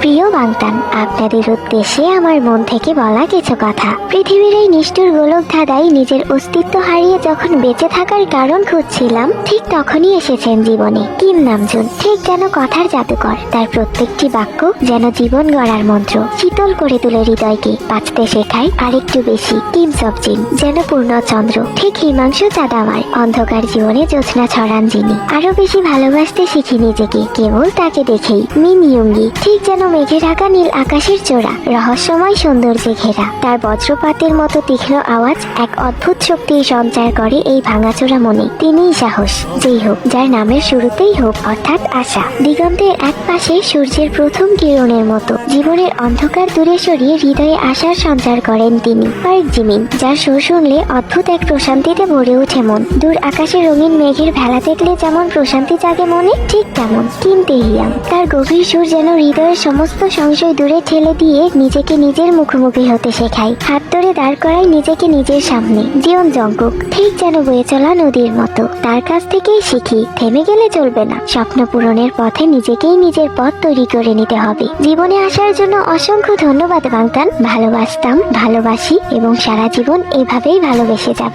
প্রিয় বাংতান, আপনাদের উদ্দেশ্যে আমার মন থেকে বলা কিছু কথা। পৃথিবীর এই নিষ্ঠুর গোলক ধাঁধায় নিজের অস্তিত্ব হারিয়ে যখন বেঁচে থাকার কারণ খুঁজছিলাম, ঠিক তখনই এসেছেন জীবনে কিম নামজুন। ঠিক যেন কথার জাদুকর, তার প্রত্যেকটি বাক্য যেন জীবন গড়ার মন্ত্র, শীতল করে তুলে হৃদয়কে। বাঁচতে শেখায় আরেকটু বেশি। কিম সবজিন যেন পূর্ণচন্দ্র, ঠিক হিমাংশু চাঁদ আমার। অন্ধকার জীবনে জ্যোৎস্না ছড়ান যিনি। আরো বেশি ভালোবাসতে শিখি নিজেকে কেবল তাকে দেখেই। মিন ইয়ুঙ্গি ঠিক যেন মেঘে ঢাকা নীল আকাশের চূড়া, রহস্যময় সৌন্দর্যে ঘেরা। তার বজ্রপাতের মতো তীক্ষ্ণ আওয়াজ এক অদ্ভুত শক্তির সঞ্চার করে এই ভাঙাচোরা মনে। তিনিই সাহস, যেই হোক যার নামের শুরুতেই হোক অর্থাৎ আশা। দিগন্তের এক পাশে সূর্যের প্রথম কিরণের মতো জীবনের অন্ধকার দূরে সরিয়ে হৃদয়ে আশার সঞ্চার করেন তিনি। পার্ক জিমিন, যার সুর শুনলে অদ্ভুত এক প্রশান্তিতে ভরে ওঠে মন। দূর আকাশে রঙিন মেঘের ভেলা দেখলে যেমন প্রশান্তি জাগে মনে, ঠিক তেমন কিম তেহিয়াং। তার গভীর সুর যেন হৃদয়ের সমস্ত সংশয় দূরে ঠেলে দিয়ে নিজেকে নিজের মুখোমুখি হতে শেখায়। হাত ধরে দাঁড় করায় নিজেকে নিজের সামনে। জিয়ন জঙ্কুক ঠিক যেন বয়ে চলা নদীর মতো, তার কাছ থেকেই শিখি থেমে গেলে চলবে না। স্বপ্ন পূরণের পথে নিজেকেই নিজের পথ তৈরি করে নিতে হবে। জীবনে আসার জন্য অসংখ্য ধন্যবাদ বাংতান। ভালোবাসতাম, ভালোবাসি এবং সারা জীবন এভাবেই ভালোবেসে যাব।